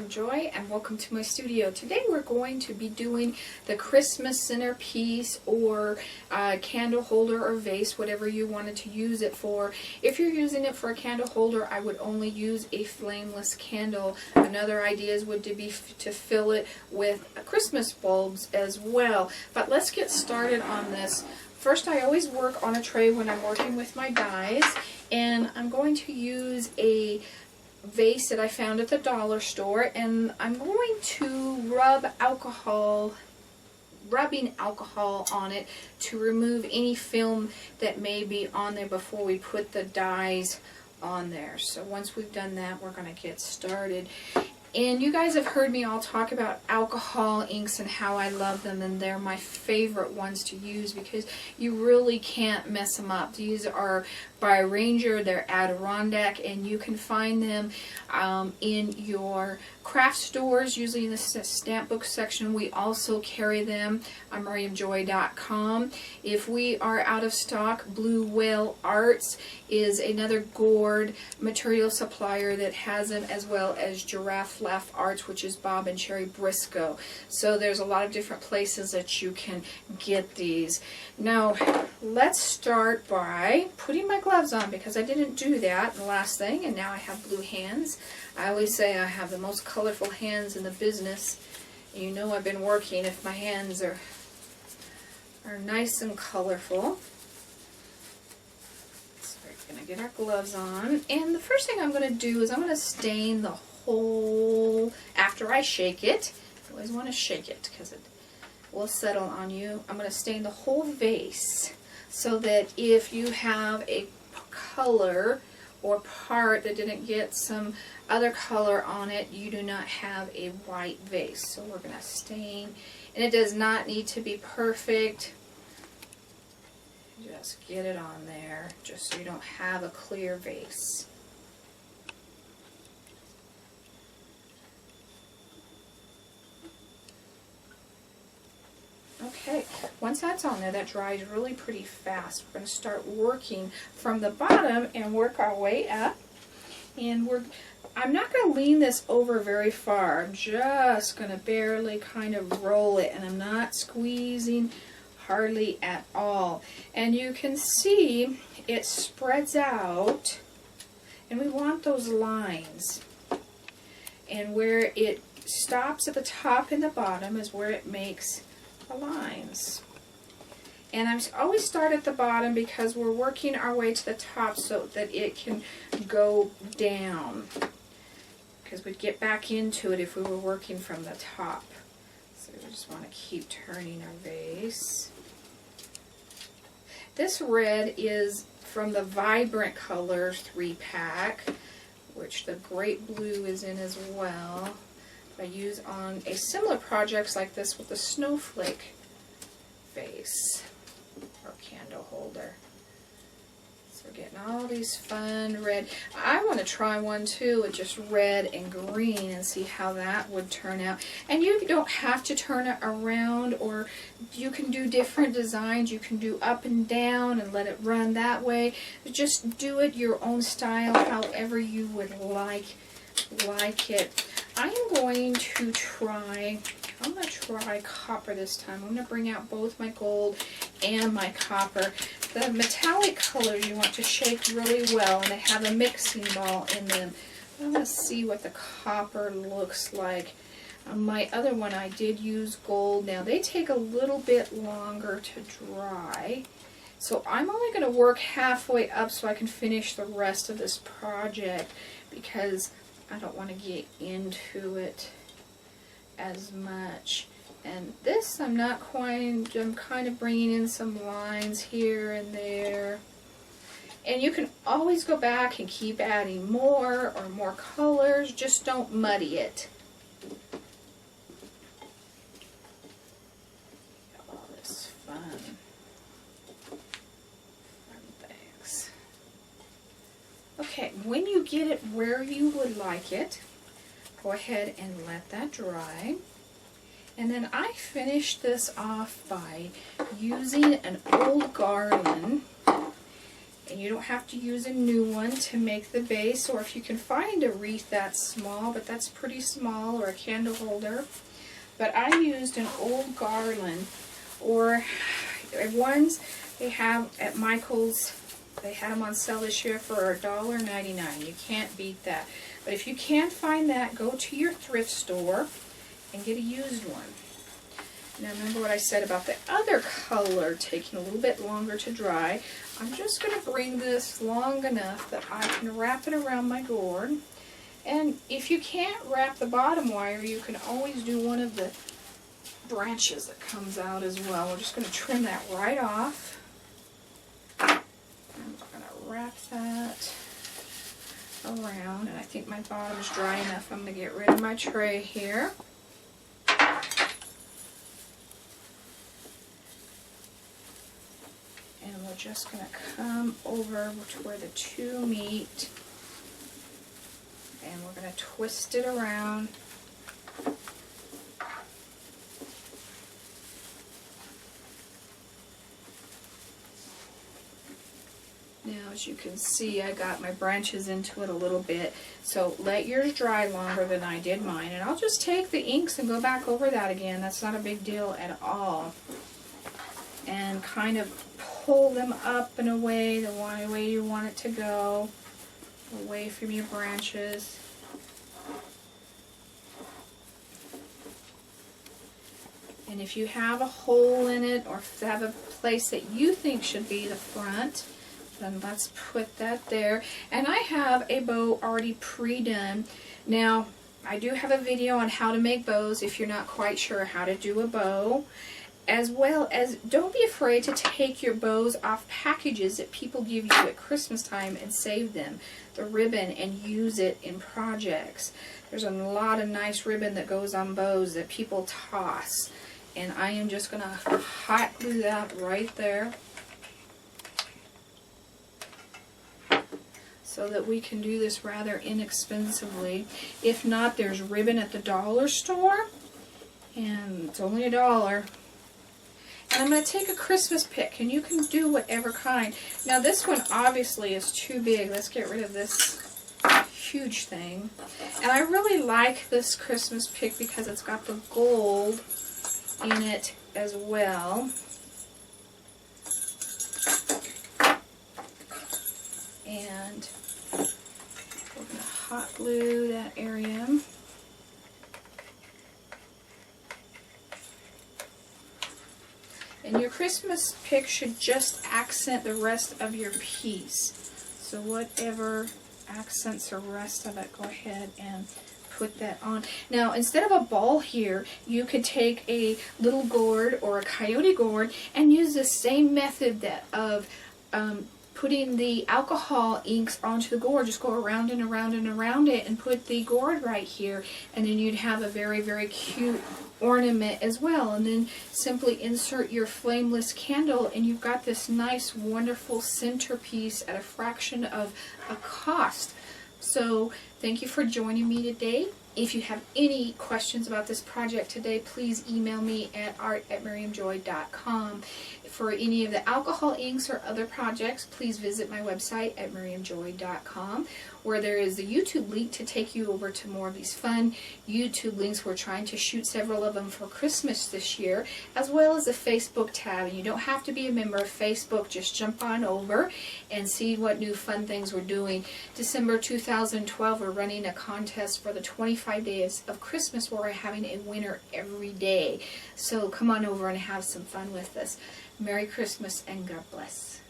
Miriam Joy, and welcome to my studio. Today we're going to be doing the Christmas centerpiece or candle holder or vase, whatever you wanted to use it for. If you're using it for a candle holder, I would only use a flameless candle. Another idea would be to fill it with Christmas bulbs as well. But let's get started on this. First, I always work on a tray when I'm working with my dies, and I'm going to use a vase that I found at the dollar store, and I'm going to rubbing alcohol on it to remove any film that may be on there before we put the dies on there. So once we've done that, we're going to get started. And you guys have heard me all talk about alcohol inks and how I love them, and they're my favorite ones to use because you really can't mess them up. These are by Ranger, they're Adirondack, and you can find them in your craft stores, usually in the stamp book section. We also carry them on MiriamJoy.com. If we are out of stock, Blue Whale Arts is another gourd material supplier that has them, as well as Giraffe Laugh Arts, which is Bob and Cherry Briscoe. So there's a lot of different places that you can get these. Now let's start by putting my gloves on, because I didn't do that the last thing, and now I have blue hands. I always say I have the most colorful hands in the business. You know I've been working if my hands are nice and colorful. So we're going to get our gloves on, and the first thing I'm going to do is I'm going to stain the whole, after I shake it. I always want to shake it because it will settle on you. I'm going to stain the whole vase so that if you have a color or part that didn't get some other color on it, you do not have a white vase. So we're going to stain, and it does not need to be perfect. Just get it on there, just so you don't have a clear vase. Okay, once that's on there, that dries really pretty fast. We're going to start working from the bottom and work our way up. And I'm not going to lean this over very far. I'm just going to barely kind of roll it, and I'm not squeezing hardly at all. And you can see it spreads out, and we want those lines. And where it stops at the top and the bottom is where it makes the lines. And I always start at the bottom because we're working our way to the top so that it can go down, because we'd get back into it if we were working from the top. So we just want to keep turning our vase. This red is from the Vibrant Colors 3-pack, which the Great Blue is in as well. I use on a similar projects like this with the snowflake vase or candle holder. So we're getting all these fun red. I want to try one too with just red and green and see how that would turn out. And you don't have to turn it around, or you can do different designs. You can do up and down and let it run that way. Just do it your own style, however you would like it. I am going to try copper this time. I'm going to bring out both my gold and my copper. The metallic colors you want to shake really well, and they have a mixing ball in them. I'm going to see what the copper looks like. On my other one I did use gold. Now they take a little bit longer to dry, so I'm only going to work halfway up so I can finish the rest of this project, because I don't want to get into it as much. And this I'm kind of bringing in some lines here and there. And you can always go back and keep adding more or more colors, just don't muddy it. All this fun things. Okay, when you get it where you would like it, go ahead and let that dry. And then I finish this off by using an old garland And you don't have to use a new one to make the base, or if you can find a wreath that's small, but that's pretty small, or a candle holder. But I used an old garland, or ones they have at Michael's. They had them on sale this year for $1.99. You can't beat that. But if you can't find that, go to your thrift store and get a used one. Now remember what I said about the other color taking a little bit longer to dry. I'm just going to bring this long enough that I can wrap it around my gourd. And if you can't wrap the bottom wire, you can always do one of the branches that comes out as well. We're just going to trim that right off. And we're going to wrap that around. And I think my bottom's dry enough. I'm going to get rid of my tray here. And we're just going to come over to where the two meet. And we're going to twist it around. Now, as you can see, I got my branches into it a little bit. So let yours dry longer than I did mine. And I'll just take the inks and go back over that again. That's not a big deal at all. And kind of pull them up and away the way you want it to go, away from your branches. And if you have a hole in it, or if you have a place that you think should be the front, then let's put that there. And I have a bow already pre-done. Now, I do have a video on how to make bows if you're not quite sure how to do a bow. As well as, don't be afraid to take your bows off packages that people give you at Christmas time and save them, the ribbon, and use it in projects. There's a lot of nice ribbon that goes on bows that people toss. And I am just going to hot glue that right there so that we can do this rather inexpensively. If not, there's ribbon at the dollar store, and it's only $1. And I'm going to take a Christmas pick, and you can do whatever kind. Now this one obviously is too big. Let's get rid of this huge thing. And I really like this Christmas pick because it's got the gold in it as well. And we're going to hot glue that area. And your Christmas pick should just accent the rest of your piece. So whatever accents the rest of it, go ahead and put that on. Now, instead of a ball here, you could take a little gourd or a coyote gourd and use the same method that of putting the alcohol inks onto the gourd. Just go around and around and around it and put the gourd right here, and then you'd have a very, very cute ornament as well. And then simply insert your flameless candle, and you've got this nice, wonderful centerpiece at a fraction of a cost. So thank you for joining me today. If you have any questions about this project today, please email me at art@miriamjoy.com. For any of the alcohol inks or other projects, please visit my website at miriamjoy.com, where there is a YouTube link to take you over to more of these fun YouTube links. We're trying to shoot several of them for Christmas this year, as well as a Facebook tab. And you don't have to be a member of Facebook. Just jump on over and see what new fun things we're doing. December 2012, we're running a contest for the 25 days of Christmas, where we're having a winner every day. So come on over and have some fun with us. Merry Christmas and God bless.